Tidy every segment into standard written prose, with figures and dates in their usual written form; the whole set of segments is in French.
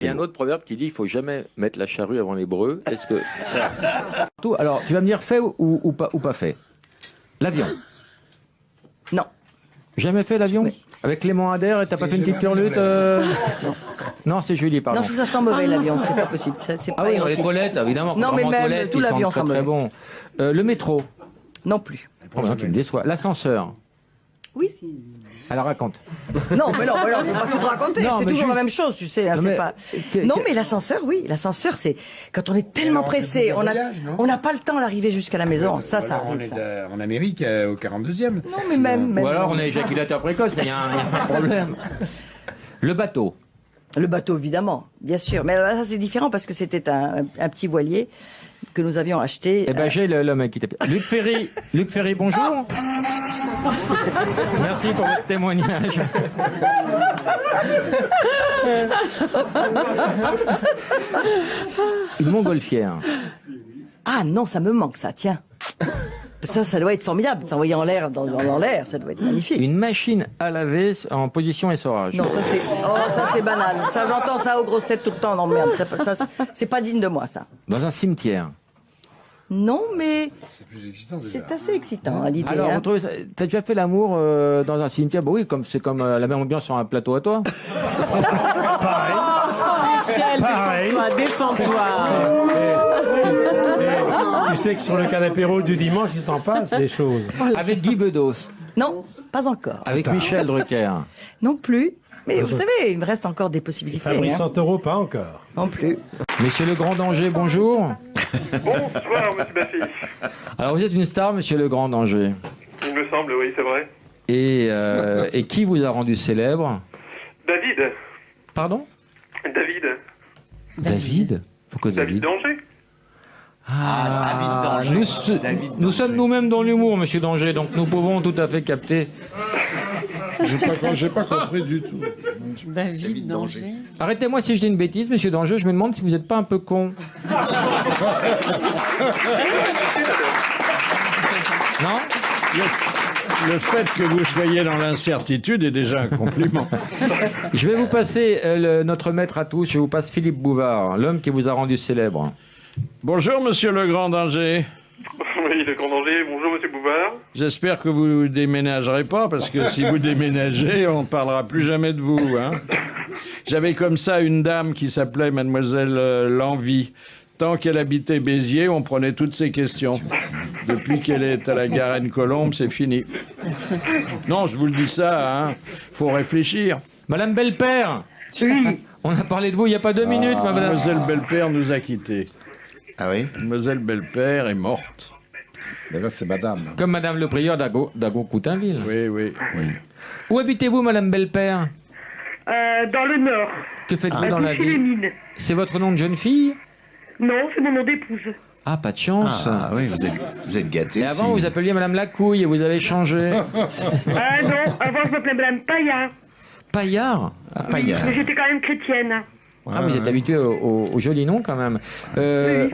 Il y a un autre proverbe qui dit il faut jamais mettre la charrue avant les bœufs. Est-ce que Tout. Alors, tu vas me dire fait ou pas fait. L'avion. Non. Jamais fait l'avion Oui. Avec Clément Adair et t'as pas fait une petite turlute Non, c'est Julie, pardon. Non, je trouve ça sent mauvais l'avion, c'est pas possible. C'est Ah pas oui, les érotique. toilettes, évidemment. Non, mais contrairement aux même toilettes, tout ils sentent l'avion très, sent très mauvais. bon. Le métro. Non plus. Oh, non, tu me déçois. L'ascenseur. Oui. Alors raconte. Non, mais non, on va pas tout raconter. Non, C'est mais toujours la juste- même chose, tu sais. Hein, Non, c'est mais- pas... que- Non, que- mais l'ascenseur, oui. L'ascenseur, c'est quand on est tellement alors, on fait pressé, plusieurs on voyages, non n'a pas le temps d'arriver jusqu'à la maison. Ça Alors, on arrive. est Ça. en Amérique, au 42e. Non, mais même. Ou alors on est éjaculateur précoce, mais il y a un problème. Le bateau. Le bateau, évidemment, bien sûr. Mais ça, c'est différent parce que c'était un petit voilier que nous avions acheté. Eh ben, j'ai le mec qui t'appelle. Luc Ferry, bonjour. Merci pour votre témoignage. Une montgolfière. Ah non, ça me manque, ça, tiens. Ça doit être formidable. S'envoyer en l'air, dans l'air, ça doit être magnifique. Une machine à laver en position essorage. Non, ça c'est banal. Ça, j'entends ça aux grosses têtes tout le temps. Non, merde, c'est pas digne de moi, ça. Dans un cimetière. Non, mais C'est plus existant déjà. c'est assez excitant à l'idée. Alors, hein. vous trouvez ça- t'as déjà fait l'amour dans un cimetière? Bah oui, c'est comme la même ambiance sur un plateau à toi. Michel, défends-toi. Tu sais que sur le canapé rouge du dimanche, il s'en passe des choses. Avec Guy Bedos. Non, pas encore. Avec Michel Drucker. Non plus. Mais vous savez, il me reste encore des possibilités. Fabrice hein. Santoro, pas encore. Non plus. Monsieur le Grand Danger, bonjour. Bonsoir, monsieur Baffy. Alors, vous êtes une star, monsieur le Grand Danger. Il me semble, oui, c'est vrai. Et qui vous a rendu célèbre? David. Pardon? David. David? Pourquoi David David? Danger. Nous sommes nous-mêmes dans l'humour, monsieur Danger, donc nous pouvons tout à fait capter. J'ai pas compris du tout. David Danger. Arrêtez-moi si je dis une bêtise, monsieur Danger, je me demande si vous n'êtes pas un peu con. Non? Le fait que vous soyez dans l'incertitude est déjà un compliment. Je vais vous passer notre maître à tous, je vous passe Philippe Bouvard, l'homme qui vous a rendu célèbre. Bonjour, monsieur le grand danger. Oui, le grand danger. Bonjour, monsieur Bouvard. J'espère que vous déménagerez pas, parce que si vous déménagez, on ne parlera plus jamais de vous. Hein. J'avais comme ça une dame qui s'appelait mademoiselle L'Envie. Tant qu'elle habitait Béziers, on prenait toutes ses questions. Depuis qu'elle est à la Garenne-Colombe, c'est fini. Non, je vous le dis ça, hein. Faut réfléchir. Madame Belpère. On a parlé de vous il n'y a pas 2 minutes, madame. Mademoiselle Belpère nous a quittés. Ah oui? Mademoiselle Belpère est morte. Mais là, c'est madame. Comme madame le prieur d'Agon-Coutainville. Oui, oui. Où habitez-vous, madame Belpère? Dans le Nord. Que faites-vous dans la C'est les vie? mines. C'est votre nom de jeune fille? Non, c'est mon nom d'épouse. Ah, pas de chance. Ah oui, vous êtes gâtés. Et avant, vous appeliez madame Lacouille et vous avez changé. Ah non, avant je m'appelais Madame Paillard. Paillard? Paillard. Mais j'étais quand même chrétienne. Ah, vous êtes habitué au joli nom quand même. Oui.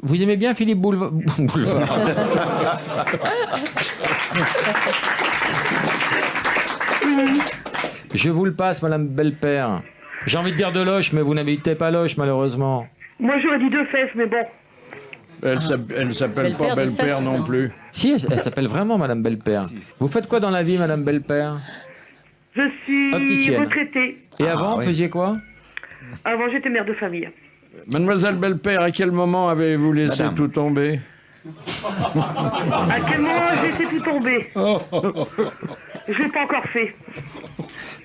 Vous aimez bien Philippe Boulevard? Je vous le passe, madame Belpère. J'ai envie de dire de Loche, mais vous n'habitez pas Loche, malheureusement. Moi j'aurais dit deux fesses, mais bon. Elle s'appelle pas Belpère de Belpère Fesses. non plus. Si, elle s'appelle vraiment madame Belpère. Vous faites quoi dans la vie, madame Belpère? Je suis Opticienne. retraitée. Et avant, vous oui. faisiez quoi? Avant j'étais mère de famille. Mademoiselle Belpère, à quel moment avez-vous laissé Madame. tout tomber? À quel moment j'ai laissé tout tomber? Je l'ai pas encore fait.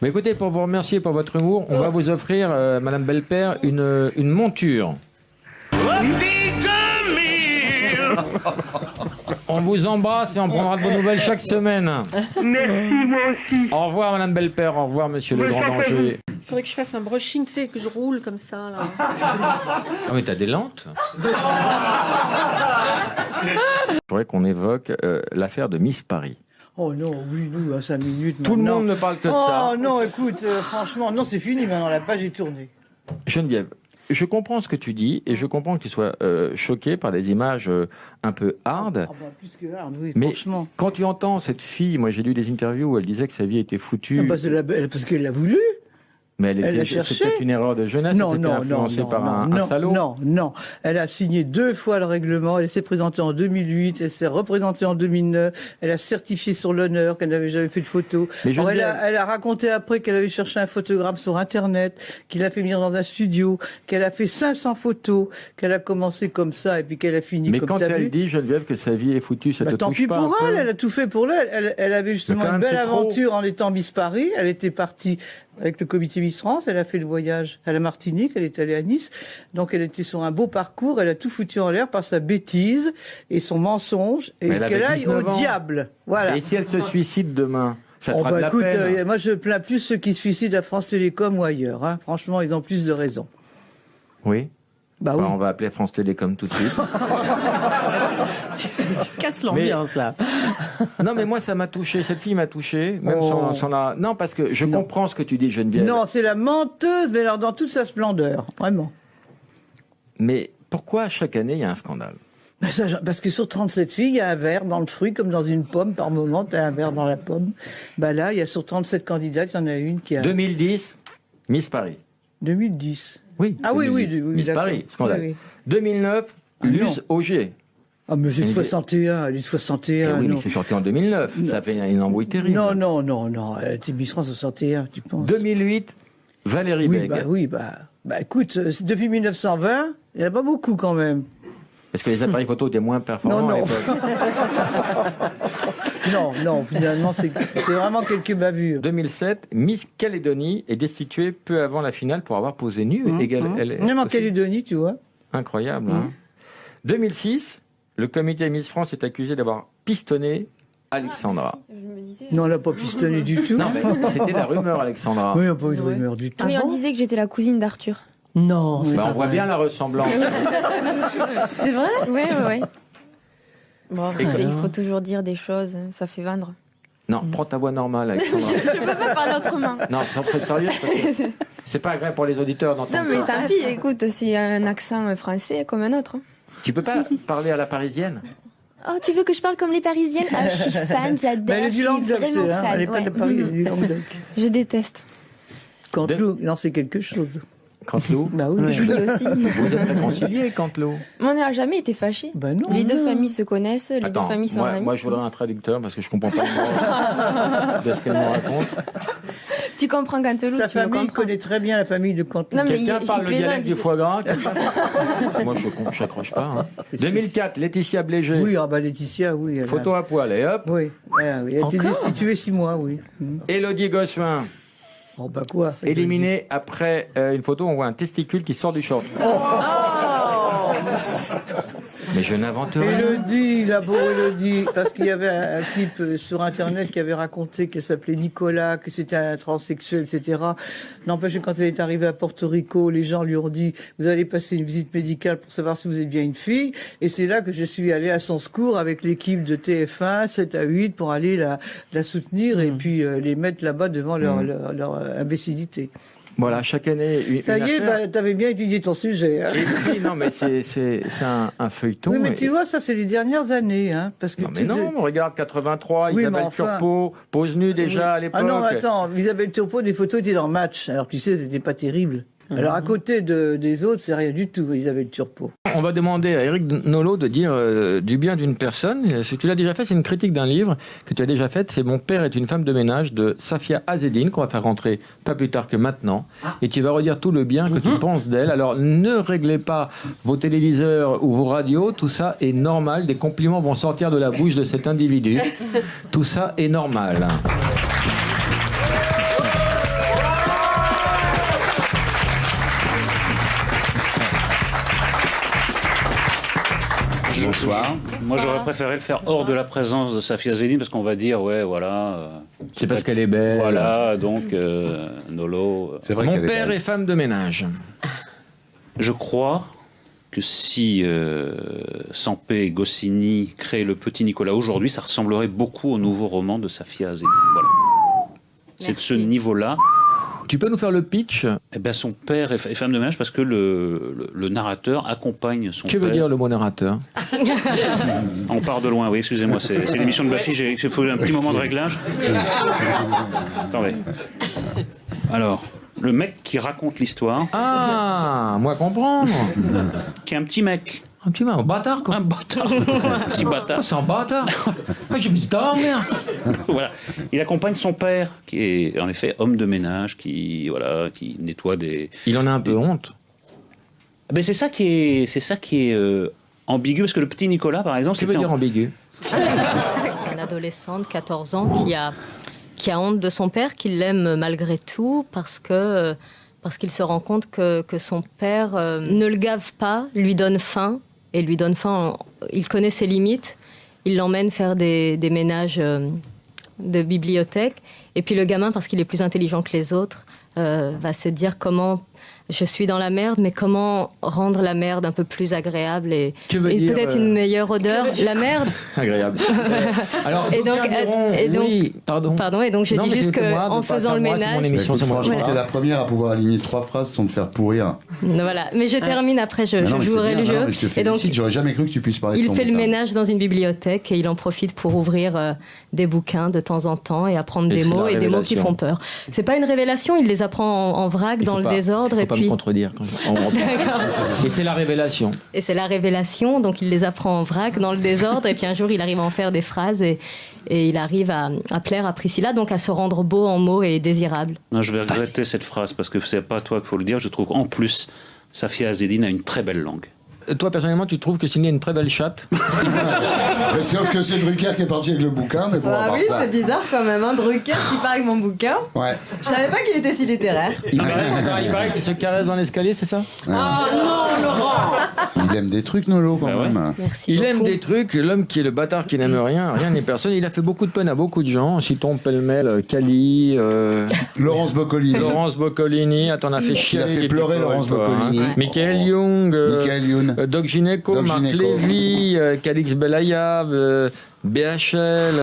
Mais écoutez, pour vous remercier pour votre humour, on va vous offrir, madame Belpère, une monture. On vous embrasse et on prendra de vos nouvelles chaque semaine. Merci, moi aussi. Au revoir, madame Belpère. Au revoir, monsieur le Bonne grand soirée à danger. Il faudrait que je fasse un brushing, tu sais, que je roule comme ça, là. Ah, mais t'as des lentes. Je voudrais qu'on évoque l'affaire de Miss Paris. Oh non, oui, nous, à 5 minutes. Tout le maintenant. monde ne parle que de ça. Oh non, écoute, franchement, non, c'est fini maintenant, la page est tournée. Geneviève, je comprends ce que tu dis et je comprends que tu sois choquée par des images un peu hard. Ah bah, plus que hard, oui, Mais franchement. quand tu entends cette fille, moi j'ai lu des interviews où elle disait que sa vie était foutue. Ah bah, parce qu'elle l'a voulu. Mais Elle a c'est cherché. peut-être une erreur de jeunesse, Non, elle s'était influencée par un salaud. Non. Elle a signé 2 fois le règlement. Elle s'est présentée en 2008. Elle s'est représentée en 2009. Elle a certifié sur l'honneur qu'elle n'avait jamais fait de photo. Mais Alors, Geneviève- elle a raconté après qu'elle avait cherché un photographe sur Internet, qu'il a fait venir dans un studio, qu'elle a fait 500 photos, qu'elle a commencé comme ça et puis qu'elle a fini Mais comme quand t'as elle vu. dit, Geneviève, que sa vie est foutue, ça Bah, te tant touche pis pas pour un elle, peu elle a tout fait pour elle. Elle avait justement Mais quand une même, belle c'est trop. aventure en étant Miss Paris. Elle était partie avec le comité Miss France, elle a fait le voyage à la Martinique, elle est allée à Nice. Donc elle était sur un beau parcours, elle a tout foutu en l'air par sa bêtise et son mensonge et Mais elle qu'elle avait aille au 19 ans. diable. Voilà. Et si elle se suicide demain, ça te Oh fera de la écoute, peine. moi je plains plus ceux qui se suicident à France Télécom ou ailleurs. Hein. Franchement, ils ont plus de raisons. Oui. Bah oui. On va appeler France Télécom tout de suite. Tu casses l'ambiance, là. Non, mais moi, ça m'a touché. Cette fille m'a touché. Même Oh. sans la... Non, parce que je Non. comprends ce que tu dis, Geneviève. Non, c'est la menteuse, mais alors dans toute sa splendeur, vraiment. Mais pourquoi chaque année, il y a un scandale? Ben ça, parce que sur 37 filles, il y a un verre dans le fruit, comme dans une pomme. Par moment, tu as un verre dans la pomme. Ben là, il y a sur 37 candidates, il y en a une qui a... 2010, Miss Paris. 2010. Oui. Ah oui, 2010. oui, Miss d'accord. Paris, scandale. Oui, oui. 2009, Ah, Luce non. Auger. Ah, mais c'est Une- 61, elle est 61. Eh oui, non. mais c'est sorti en 2009. Ça fait une embrouille terrible. Non, elle était Miss France 61, tu penses. 2008, Valérie Oui, Bègue. bah écoute, depuis 1920, il n'y en a pas beaucoup quand même. Parce que les appareils photo étaient moins performants Non, à non. l'époque. non, finalement, c'est vraiment quelques bavures. 2007, Miss Calédonie est destituée peu avant la finale pour avoir posé nue. Même en Calédonie, tu vois. Incroyable. Hein. 2006, le comité Miss France est accusé d'avoir pistonné Alexandra. Non, on l'a pas pistonné du tout. Non, mais c'était la rumeur, Alexandra. Oui, on n'a pas eu de rumeur du tout. Ah oui, on disait que j'étais la cousine d'Arthur. Non, Bah, on voit bien la ressemblance. C'est vrai? Oui, oui. Bon, Et il faut toujours dire des choses, ça fait vendre. Non, prends ta voix normale, Alexandra. Je peux pas parler autrement. Non, c'est très sérieux parce que c'est pas agréable pour les auditeurs Non, d'entendre mais ça. tant pis, écoute, c'est un accent français comme un autre. Tu peux pas parler à la parisienne? Oh, tu veux que je parle comme les Parisiennes? Ah, je suis fan, j'adore. Mais elle est je du suis Languedoc, vraiment hein, fan. elle est pas de ouais. Paris, elle est du Languedoc. Je déteste. Canteloup, non, c'est quelque chose. Canteloup? Bah oui. Oui, aussi. Vous êtes réconciliés, Canteloup? Mais on n'a jamais été fâchés. Bah non. Les deux non. familles se connaissent, les Attends, deux familles sont amies. moi je voudrais un traducteur parce que je comprends pas le mot de ce qu'elle me raconte. Tu comprends Canteloup, Sa tu le famille comprends. connaît très bien la famille de Canteloup. Non, mais Quelqu'un il parle le plaisante, dialecte du foie gras? quelqu'un Moi je n'accroche pas. Hein. 2004, Laetitia Blégé. Oui, ah bah Laetitia, oui. elle a- Photo à poil et hop. Oui, oui, elle a été Encore destituée 6 mois, oui. Élodie Gossuin, Oh bah quoi. éliminée après une photo, on voit un testicule qui sort du short. Mais je n'invente rien. Élodie, la beau Élodie, parce qu'il y avait un clip sur Internet qui avait raconté qu'elle s'appelait Nicolas, que c'était un transsexuel, etc. N'empêche que quand elle est arrivée à Porto Rico, les gens lui ont dit « Vous allez passer une visite médicale pour savoir si vous êtes bien une fille ». Et c'est là que je suis allée à son secours avec l'équipe de TF1, 7 à 8, pour aller la soutenir et puis les mettre là-bas devant leur imbécilité. Voilà, chaque année, une Ça y est, affaire. bah, t'avais bien étudié ton sujet. Hein. Et puis, non, mais c'est un feuilleton. Oui, mais et- tu vois, ça c'est les dernières années, hein, parce que Non, mais non, on regarde 83, Oui, mais Isabelle enfin. Turpot, pose nue déjà à l'époque. Ah non, attends, Isabelle Turpot, des photos étaient dans Match. Alors tu sais, c'était pas terrible. Alors à côté des autres, c'est rien du tout, Isabelle Turpot. On va demander à Éric Nolot de dire du bien d'une personne. Ce que tu l'as déjà fait, c'est une critique d'un livre que tu as déjà fait. C'est Mon père est une femme de ménage de Safia Azedine, qu'on va faire rentrer pas plus tard que maintenant. Et tu vas redire tout le bien que tu penses d'elle. Alors ne réglez pas vos téléviseurs ou vos radios. Tout ça est normal. Des compliments vont sortir de la bouche de cet individu. Tout ça est normal. Bonsoir. Moi, j'aurais préféré le faire hors de la présence de Safia Zedine parce qu'on va dire, ouais, voilà. C'est parce qu'elle est belle. Voilà, donc, Nolo. C'est vrai Mon qu'elle est père belle. est femme de ménage. Je crois que si Sampé et Goscinny créaient le petit Nicolas aujourd'hui, ça ressemblerait beaucoup au nouveau roman de Safia Zedine. Voilà. C'est de ce niveau-là. Tu peux nous faire le pitch? Eh ben, son père est femme de ménage parce que le narrateur accompagne son Que père. veut dire le mot narrateur? On part de loin, oui, excusez-moi, c'est l'émission de Buffy, il faut un petit moment de réglage. Attendez. Alors, Le mec qui raconte l'histoire, Ah, moi comprendre. qui est un petit mec. Un petit un bâtard, quoi. Un bâtard. Un petit bâtard. Ah, c'est un bâtard. Ah, j'ai mis ça, merde. Voilà. Il accompagne son père, qui est en effet homme de ménage, qui nettoie des. Il en a un peu honte. Ben c'est ça qui est ambigu, parce que le petit Nicolas, par exemple, Tu veux dire ambigu? Une adolescente, 14 ans, qui a honte de son père, qui l'aime malgré tout, parce qu'il se rend compte que son père ne le gave pas, lui donne faim, et lui donne faim, il connaît ses limites, il l'emmène faire des ménages de bibliothèque, et puis le gamin, parce qu'il est plus intelligent que les autres, va se dire comment... Je suis dans la merde, mais comment rendre la merde un peu plus agréable et peut-être une meilleure odeur. La merde. Agréable. Alors, et donc, oui, pardon. Et donc je dis juste qu'en faisant le ménage. Franchement, t'es la première à pouvoir aligner 3 phrases sans te faire pourrir. Voilà, mais je termine après, je jouerai le jeu. Mais je te félicite, j'aurais jamais cru que tu puisses parler de ton Il fait le bouquin. ménage dans une bibliothèque et il en profite pour ouvrir des bouquins de temps en temps et apprendre des mots et des mots qui font peur. C'est pas une révélation, il les apprend en vrac dans le désordre. Il faut pas me contredire. Et c'est la révélation. Et c'est la révélation, donc il les apprend en vrac dans le désordre et puis un jour il arrive à en faire des phrases et il arrive à plaire à Priscilla, donc à se rendre beau en mots et désirable. Non, je vais regretter cette phrase parce que c'est pas à toi qu'il faut le dire. Je trouve qu'en plus, Safia Azedine a une très belle langue. Toi, personnellement, tu trouves que Cindy a une très belle chatte? Mais sauf que c'est Drucker qui est parti avec le bouquin, mais bon, à part oui, ça. c'est bizarre quand même, hein, Drucker qui part avec mon bouquin. Ouais. Je savais pas qu'il était si littéraire. Il paraît qu'il se caresse dans l'escalier, c'est ça? Ah non, Laurent. Il aime des trucs, Nolo, quand même. Merci il beaucoup. aime des trucs, l'homme qui est le bâtard qui n'aime rien n'est personne. Il a fait beaucoup de peine à beaucoup de gens. Citons pêle-mêle Cali, Laurence Boccolini. Laurence Boccolini, attends, on a fait chier. Il a fait pleurer Laurence Boccolini. Michael Young, Doc Gineco, Marc Lévy, Calix Belaïa, BHL.